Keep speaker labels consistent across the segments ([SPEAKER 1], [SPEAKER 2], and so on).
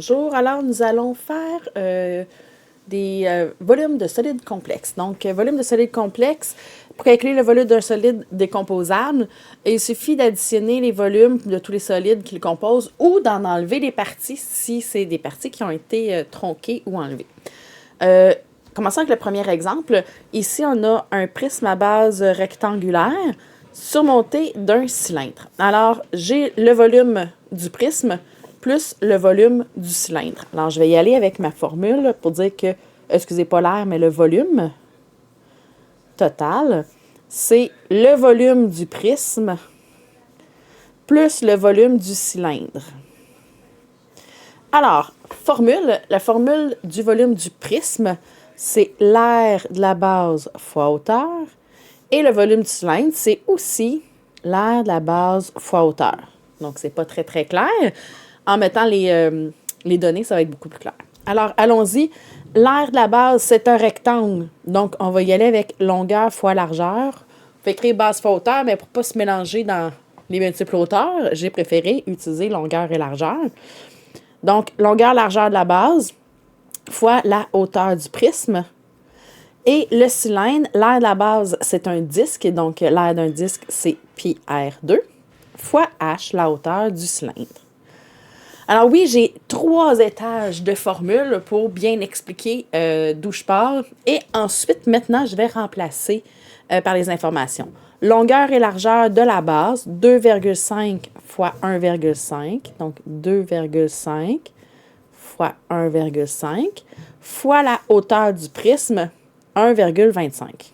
[SPEAKER 1] bonjour. Alors, nous allons faire des volumes de solides complexes. Donc, volume de solides complexes, pour calculer le volume d'un solide décomposable, il suffit d'additionner les volumes de tous les solides qui le composent ou d'en enlever des parties si c'est des parties qui ont été tronquées ou enlevées. Commençons avec le premier exemple. Ici, on a un prisme à base rectangulaire surmonté d'un cylindre. Alors, j'ai le volume du prisme plus le volume du cylindre. Alors, je vais y aller avec ma formule pour dire que, excusez pas l'air, mais le volume total, c'est le volume du prisme plus le volume du cylindre. Alors, la formule du volume du prisme, c'est l'aire de la base fois hauteur. Et le volume du cylindre, c'est aussi l'aire de la base fois hauteur. Donc, c'est pas très, très clair. En mettant les données, ça va être beaucoup plus clair. Alors, allons-y. L'aire de la base, c'est un rectangle. Donc, on va y aller avec longueur fois largeur. On peut écrire base fois hauteur, mais pour ne pas se mélanger dans les multiples hauteurs, j'ai préféré utiliser longueur et largeur. Donc, longueur, largeur de la base fois la hauteur du prisme. Et le cylindre, l'aire de la base, c'est un disque. Donc, l'aire d'un disque, c'est pi r2 fois h, la hauteur du cylindre. Alors oui, j'ai 3 étages de formules pour bien expliquer d'où je pars. Et ensuite, maintenant, je vais remplacer par les informations. Longueur et largeur de la base, 2,5 fois 1,5. Donc, 2,5 fois 1,5 fois la hauteur du prisme, 1,25.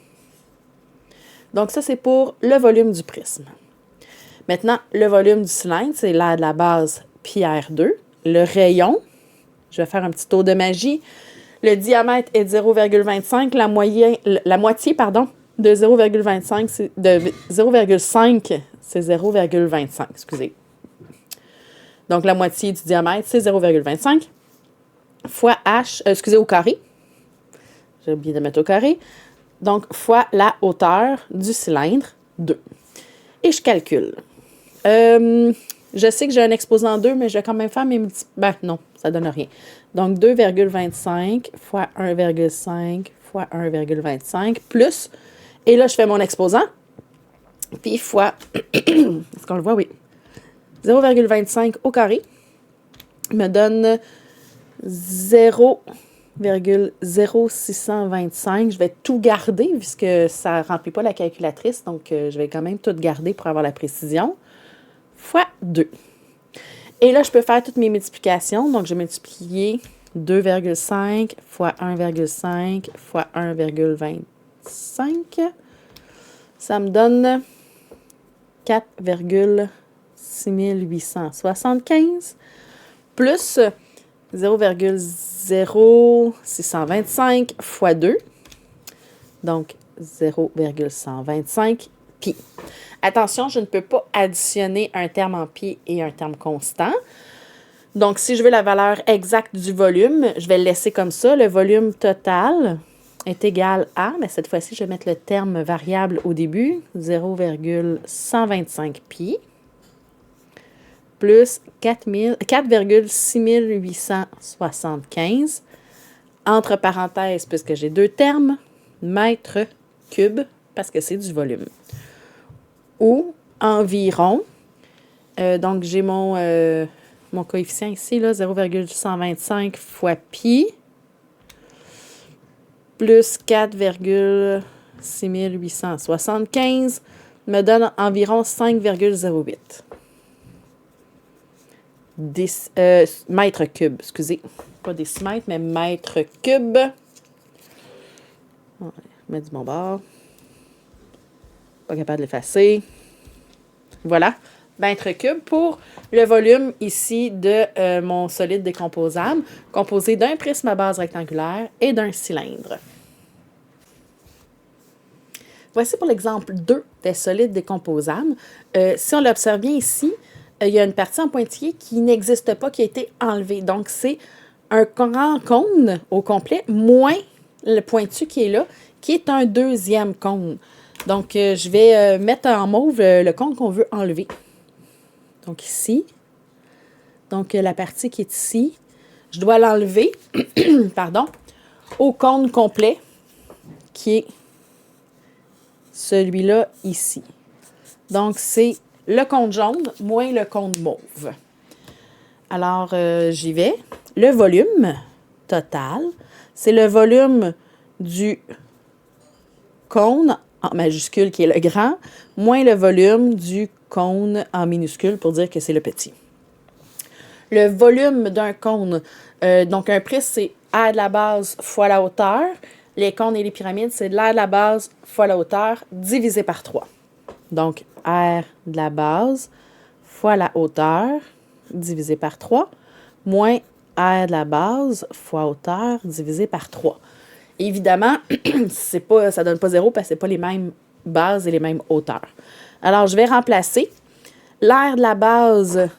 [SPEAKER 1] Donc, ça, c'est pour le volume du prisme. Maintenant, le volume du cylindre, c'est l'aire de la base pi r2. Le rayon, je vais faire un petit tour de magie. Le diamètre est 0,25. La moitié, de 0,25, c'est de 0,5, c'est 0,25. Excusez. Donc, la moitié du diamètre, c'est 0,25 fois h, au carré. J'ai oublié de mettre au carré. Donc, fois la hauteur du cylindre, 2. Et je calcule. Je sais que j'ai un exposant 2, mais je vais quand même faire mes multiples. Ben non, ça ne donne rien. Donc, 2,25 fois 1,5 fois 1,25 plus. Et là, je fais mon exposant. Puis fois. Est-ce qu'on le voit? Oui. 0,25 au carré me donne 0,0625. Je vais tout garder puisque ça ne remplit pas la calculatrice. Donc, je vais quand même tout garder pour avoir la précision. Fois 2. Et là, je peux faire toutes mes multiplications. Donc, je vais multiplier 2,5 fois 1,5 fois 1,25. Ça me donne 4,6875 plus 0,0625 fois 2. Donc, 0,125 pi. Attention, je ne peux pas additionner un terme en pi et un terme constant. Donc, si je veux la valeur exacte du volume, je vais le laisser comme ça. Le volume total est égal à, mais cette fois-ci, je vais mettre le terme variable au début, 0,125 pi plus 4,6875, entre parenthèses, puisque j'ai 2 termes, mètres cubes, parce que c'est du volume. Ou environ, donc j'ai mon coefficient ici, là, 0,125 fois pi, plus 4,6875, me donne environ 5,08. Mètres cubes, excusez. Pas décimètres, mais mètres cubes. Je mets du bon bord. Pas capable de l'effacer. Voilà. Mètres cubes pour le volume ici de mon solide décomposable, composé d'un prisme à base rectangulaire et d'un cylindre. Voici pour l'exemple 2 des solides décomposables. Si on l'observe bien ici, il y a une partie en pointillé qui n'existe pas, qui a été enlevée. Donc, c'est un grand cône au complet, moins le pointu qui est là, qui est un deuxième cône. Donc, je vais mettre en mauve le cône qu'on veut enlever. Donc, ici. Donc, la partie qui est ici. je dois l'enlever, pardon, au cône complet, qui est celui-là ici. Donc, c'est le cône jaune moins le cône mauve. Alors, j'y vais. Le volume total, c'est le volume du cône en majuscule, qui est le grand, moins le volume du cône en minuscule, pour dire que c'est le petit. Le volume d'un cône, donc un prisme, c'est R de la base fois la hauteur. Les cônes et les pyramides, c'est l'air de la base fois la hauteur divisé par 3. Donc, R de la base fois la hauteur divisé par 3, moins R de la base fois hauteur divisé par 3. Évidemment, ça ne donne pas 0 parce que ce n'est pas les mêmes bases et les mêmes hauteurs. Alors, je vais remplacer. L'air de la base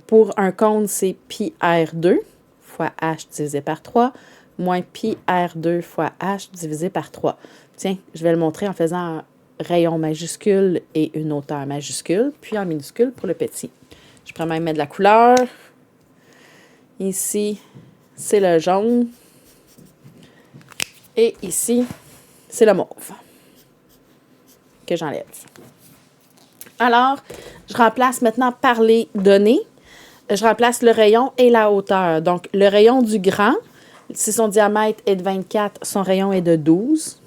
[SPEAKER 1] pour un cône, c'est pi R2 fois H divisé par 3, moins pi R2 fois H divisé par 3. Tiens, je vais le montrer en faisant un rayon majuscule et une hauteur majuscule, puis en minuscule pour le petit. Je pourrais même mettre de la couleur. Ici, c'est le jaune. Et ici, c'est le mauve que j'enlève. Alors, je remplace maintenant par les données. Je remplace le rayon et la hauteur. Donc, le rayon du grand, si son diamètre est de 24, son rayon est de 12.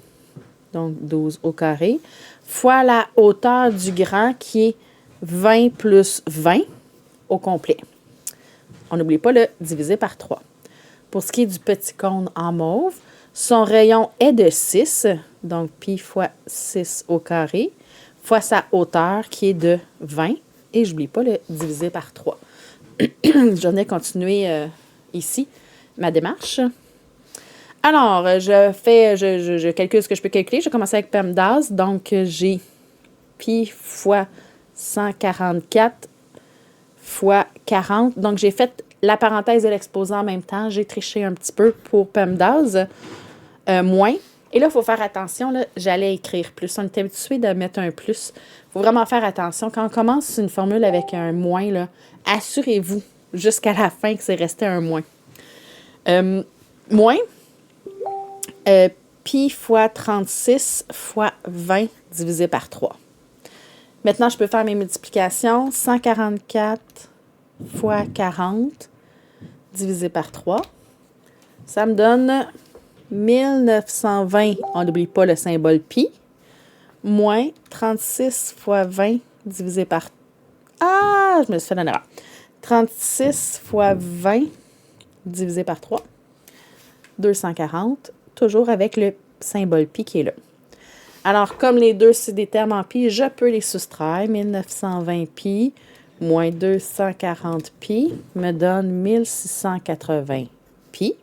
[SPEAKER 1] Donc, 12 au carré. Fois la hauteur du grand qui est 20 plus 20 au complet. On n'oublie pas le diviser par 3. Pour ce qui est du petit cône en mauve, son rayon est de 6, donc pi fois 6 au carré, fois sa hauteur qui est de 20, et je n'oublie pas le diviser par 3. Je vais continuer ici ma démarche. Alors, je calcule ce que je peux calculer. Je vais commencer avec PEMDAS, donc j'ai pi fois 144 fois 40. Donc, j'ai fait la parenthèse et l'exposant en même temps. J'ai triché un petit peu pour PEMDAS. Moins. Et là, il faut faire attention. Là, j'allais écrire plus. On est habitué de mettre un plus. Il faut vraiment faire attention. Quand on commence une formule avec un moins, là, assurez-vous jusqu'à la fin que c'est resté un moins. Moins. Pi fois 36 fois 20 divisé par 3. Maintenant, je peux faire mes multiplications. 144 fois 40 divisé par 3. Ça me donne 1920, on n'oublie pas le symbole pi, moins 36 fois 20 divisé par... Ah, je me suis fait une erreur. 36 fois 20 divisé par 3, 240, toujours avec le symbole pi qui est là. Alors, comme les deux, c'est des termes en pi, je peux les soustraire. 1920 pi moins 240 pi me donne 1680 pi.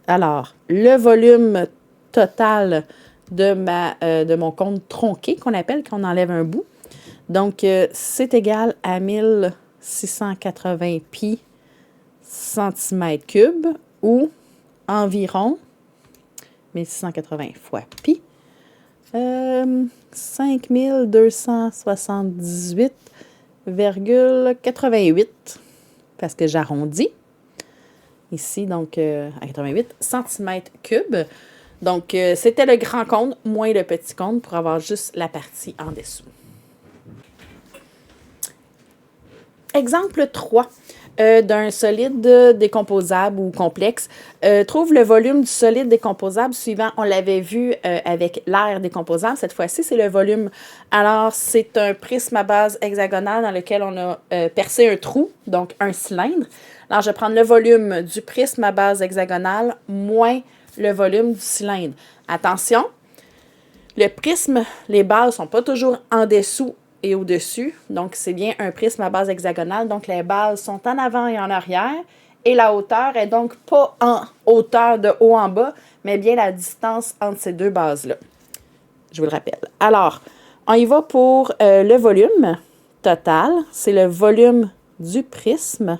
[SPEAKER 1] Alors, le volume total de mon cône tronqué, qu'on appelle, qu'on enlève un bout. Donc, c'est égal à 1680 pi centimètres cubes ou environ 1680 fois pi. 5278,88 parce que j'arrondis. Ici, donc, à 88 centimètres cubes. Donc, c'était le grand cône moins le petit cône pour avoir juste la partie en dessous. Exemple 3 d'un solide décomposable ou complexe. Trouve le volume du solide décomposable suivant. On l'avait vu avec l'air décomposable. Cette fois-ci, c'est le volume. Alors, c'est un prisme à base hexagonale dans lequel on a percé un trou, donc un cylindre. Alors, je vais prendre le volume du prisme à base hexagonale moins le volume du cylindre. Attention, le prisme, les bases ne sont pas toujours en dessous et au-dessus. Donc, c'est bien un prisme à base hexagonale. Donc, les bases sont en avant et en arrière. Et la hauteur est donc pas en hauteur de haut en bas, mais bien la distance entre ces deux bases-là. Je vous le rappelle. Alors, on y va pour le volume total. C'est le volume du prisme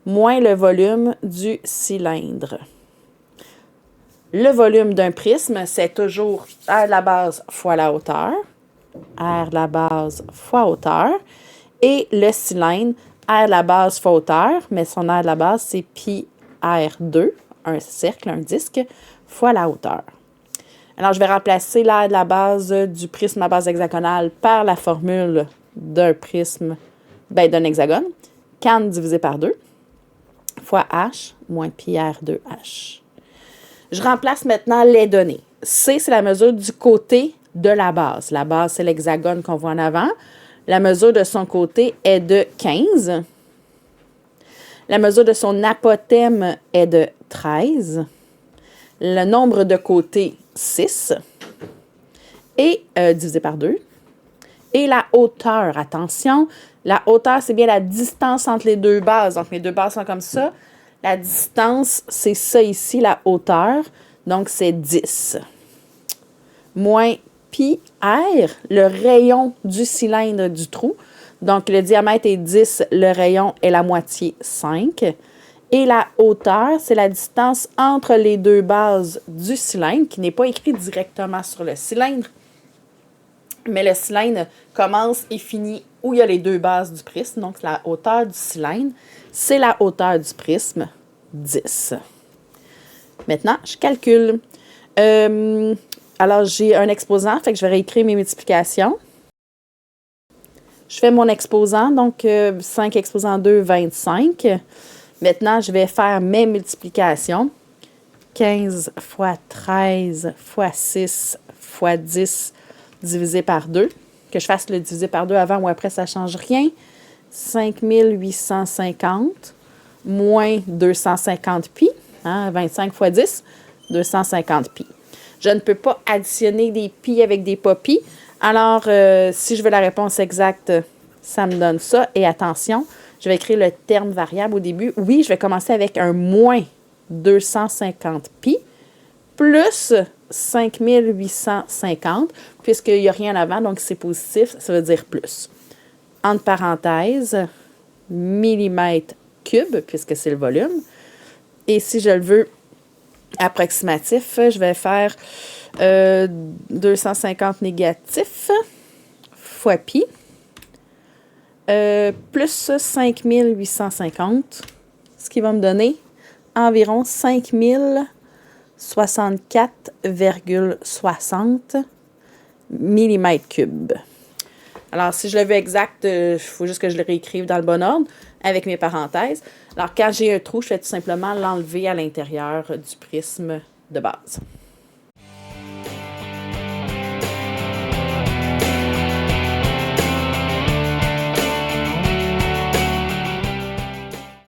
[SPEAKER 1] moins le volume du cylindre. Le volume d'un prisme, c'est toujours R de la base fois la hauteur. R de la base fois hauteur. Et le cylindre, R de la base fois hauteur, mais son R de la base, c'est pi R2, un cercle, un disque, fois la hauteur. Alors, je vais remplacer l'aire de la base du prisme à base hexagonale par la formule d'un prisme, d'un hexagone. Can divisé par 2 fois H moins pi R2H. Je remplace maintenant les données. C, c'est la mesure du côté de la base. La base, c'est l'hexagone qu'on voit en avant. La mesure de son côté est de 15. La mesure de son apothème est de 13. Le nombre de côtés, 6. Et divisé par 2. Et la hauteur, attention, la hauteur, c'est bien la distance entre les deux bases. Donc, les deux bases sont comme ça. La distance, c'est ça ici, la hauteur. Donc, c'est 10. Moins pi r, le rayon du cylindre du trou. Donc, le diamètre est 10, le rayon est la moitié 5. Et la hauteur, c'est la distance entre les deux bases du cylindre, qui n'est pas écrit directement sur le cylindre. Mais le cylindre commence et finit où il y a les deux bases du prisme. Donc, la hauteur du cylindre, c'est la hauteur du prisme, 10. Maintenant, je calcule. Alors, j'ai un exposant, fait que je vais réécrire mes multiplications. Je fais mon exposant, donc 5 exposant 2, 25. Maintenant, je vais faire mes multiplications. 15 fois 13 fois 6 fois 10 divisé par 2. Que je fasse le divisé par 2 avant ou après, ça ne change rien. 5850 moins 250 pi. 25 fois 10, 250 pi. Je ne peux pas additionner des pi avec des pas pi. Alors, si je veux la réponse exacte, ça me donne ça. Et attention, je vais écrire le terme variable au début. Oui, je vais commencer avec un moins 250 pi plus 5850, puisqu'il n'y a rien avant, donc c'est positif, ça veut dire plus. Entre parenthèses, millimètre cube, puisque c'est le volume. Et si je le veux approximatif, je vais faire 250 négatif fois pi plus 5850, ce qui va me donner environ 5064,60 millimètres cubes. Alors, si je le veux exact, il faut juste que je le réécrive dans le bon ordre avec mes parenthèses. Alors, quand j'ai un trou, je fais tout simplement l'enlever à l'intérieur du prisme de base.